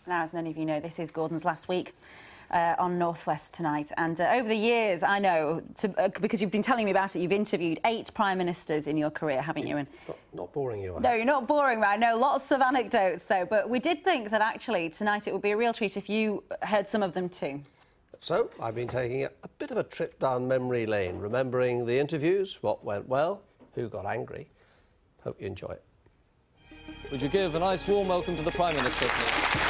Now, as many of you know, this is Gordon's last week on North West Tonight. And over the years, I know, because you've been telling me about it, you've interviewed 8 Prime Ministers in your career, haven't you? And not boring you, No, you're not boring, I know lots of anecdotes, though. But we did think that, actually, tonight it would be a real treat if you heard some of them too. So, I've been taking a bit of a trip down memory lane, remembering the interviews, what went well, who got angry. Hope you enjoy it. Would you give a nice warm welcome to the Prime Minister, please?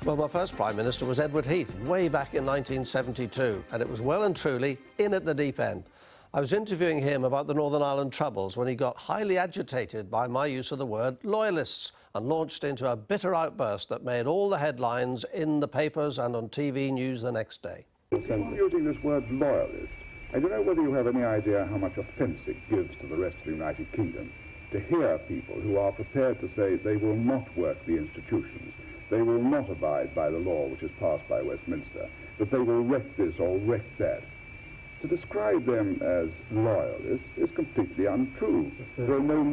Well, my first Prime Minister was Edward Heath, way back in 1972, and it was well and truly in at the deep end. I was interviewing him about the Northern Ireland Troubles when he got highly agitated by my use of the word loyalists and launched into a bitter outburst that made all the headlines in the papers and on TV news the next day. Using this word loyalist, I don't know whether you have any idea how much offence it gives to the rest of the United Kingdom to hear people who are prepared to say they will not work the institutions, they will not abide by the law which is passed by Westminster, that they will wreck this or wreck that. To describe them as loyalists is completely untrue. There are no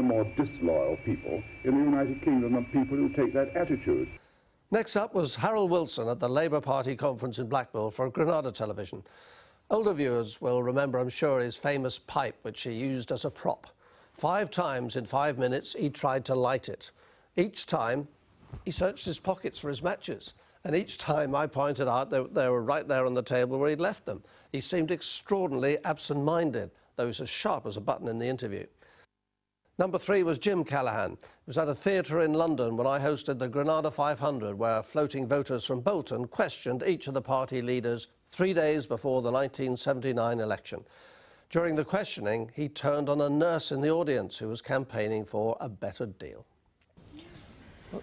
more disloyal people in the United Kingdom than people who take that attitude. Next up was Harold Wilson at the Labour Party conference in Blackpool for Granada Television. Older viewers will remember, I'm sure, his famous pipe, which he used as a prop. 5 times in 5 minutes he tried to light it. Each time he searched his pockets for his matches. And each time I pointed out that they were right there on the table where he'd left them. He seemed extraordinarily absent-minded, though he was as sharp as a button in the interview. Number 3 was Jim Callaghan. It was at a theatre in London when I hosted the Granada 500, where floating voters from Bolton questioned each of the party leaders 3 days before the 1979 election. During the questioning, he turned on a nurse in the audience who was campaigning for a better deal.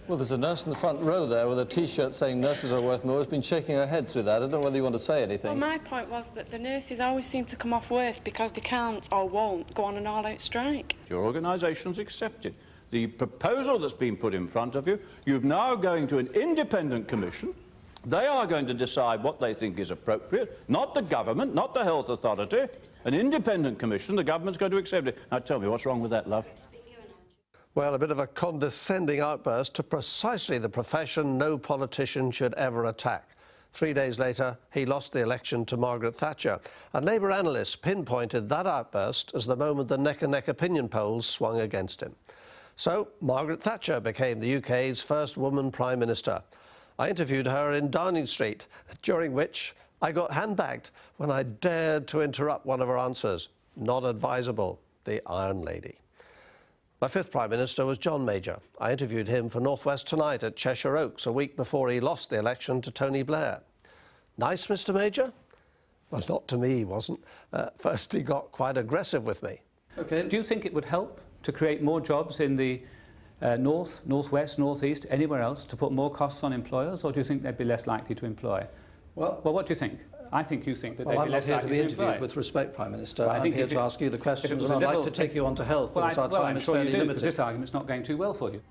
Well, there's a nurse in the front row there with a T-shirt saying nurses are worth more. Has been shaking her head through that. I don't know whether you want to say anything. Well, my point was that the nurses always seem to come off worse because they can't or won't go on an all-out strike. Your organisation's accepted the proposal that's been put in front of you. You're now going to an independent commission. They are going to decide what they think is appropriate, not the government, not the health authority. An independent commission, the government's going to accept it. Now, tell me, what's wrong with that, love? Well, a bit of a condescending outburst to precisely the profession no politician should ever attack. 3 days later, he lost the election to Margaret Thatcher, and Labour analysts pinpointed that outburst as the moment the neck-and-neck opinion polls swung against him. So, Margaret Thatcher became the UK's first woman Prime Minister. I interviewed her in Downing Street, during which I got handbagged when I dared to interrupt one of her answers. Not advisable, the Iron Lady. My 5th Prime Minister was John Major. I interviewed him for North West Tonight at Cheshire Oaks a week before he lost the election to Tony Blair. Nice, Mr Major? Well, not to me, he wasn't. First, he got quite aggressive with me. OK, do you think it would help to create more jobs in the north, northwest, northeast, anywhere else, to put more costs on employers, or do you think they'd be less likely to employ? Well, what do you think? I think you think that they'd be less likely to employ. I'm not here to be interviewed, with respect, Prime Minister. Well, I'm here to ask you the questions, and I'd like to take you on to health, because our time is fairly limited. Because this argument's not going too well for you.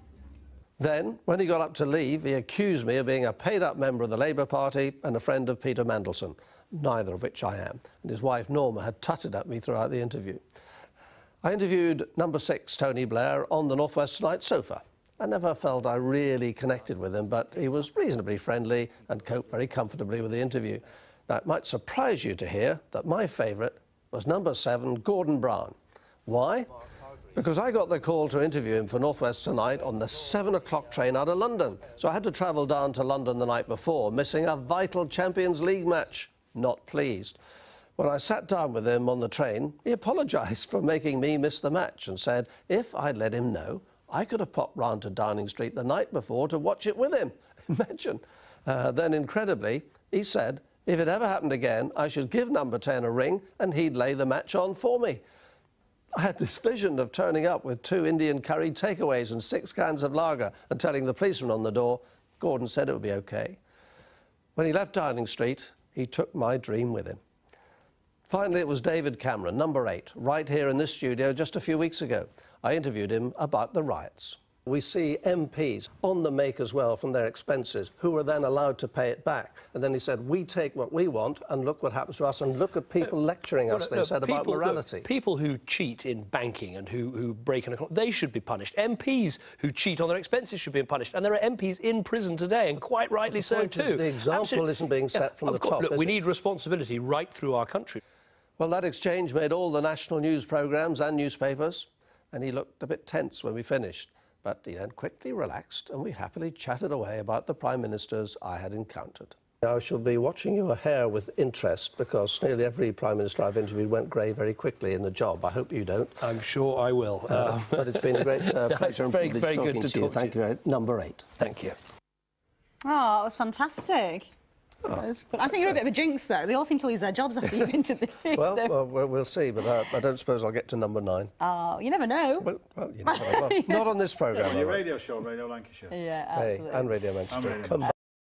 Then, when he got up to leave, he accused me of being a paid-up member of the Labour Party and a friend of Peter Mandelson, neither of which I am, and his wife Norma had tutted at me throughout the interview. I interviewed number 6, Tony Blair, on the North West Tonight sofa. I never felt I really connected with him, but he was reasonably friendly and coped very comfortably with the interview. Now, it might surprise you to hear that my favourite was number 7, Gordon Brown. Why? Because I got the call to interview him for North West Tonight on the 7 o'clock train out of London. So I had to travel down to London the night before, missing a vital Champions League match. Not pleased. When I sat down with him on the train, he apologised for making me miss the match and said if I'd let him know, I could have popped round to Downing Street the night before to watch it with him. Imagine. Then, incredibly, he said if it ever happened again, I should give number 10 a ring and he'd lay the match on for me. I had this vision of turning up with 2 Indian curry takeaways and 6 cans of lager and telling the policeman on the door, Gordon said it would be OK. When he left Downing Street, he took my dream with him. Finally, it was David Cameron, number 8, right here in this studio just a few weeks ago. I interviewed him about the riots. We see MPs on the make as well from their expenses, who are then allowed to pay it back. And then he said, we take what we want, and look what happens to us, and look at people lecturing us, they said, about morality. People who cheat in banking and who break an economy, they should be punished. MPs who cheat on their expenses should be punished. And there are MPs in prison today, and quite rightly so too. The example isn't being set from the top, look, we need responsibility right through our country. Well, that exchange made all the national news programmes and newspapers, and he looked a bit tense when we finished. But he then quickly relaxed, and we happily chatted away about the Prime Ministers I had encountered. I shall be watching your hair with interest, because nearly every Prime Minister I've interviewed went grey very quickly in the job. I hope you don't. I'm sure I will. But it's been a great pleasure and privilege talking to you. Thank you. Number 8. Thank you. Oh, it was fantastic. Oh, I think you're a bit of a jinx, though. They all seem to lose their jobs after you've interviewed them. Well, we'll see, but I don't suppose I'll get to number 9. Oh, you never know. Well, you never know. Not on this programme. On your radio show, Radio Lancashire. Yeah, absolutely. Hey, and Radio Manchester. Come back.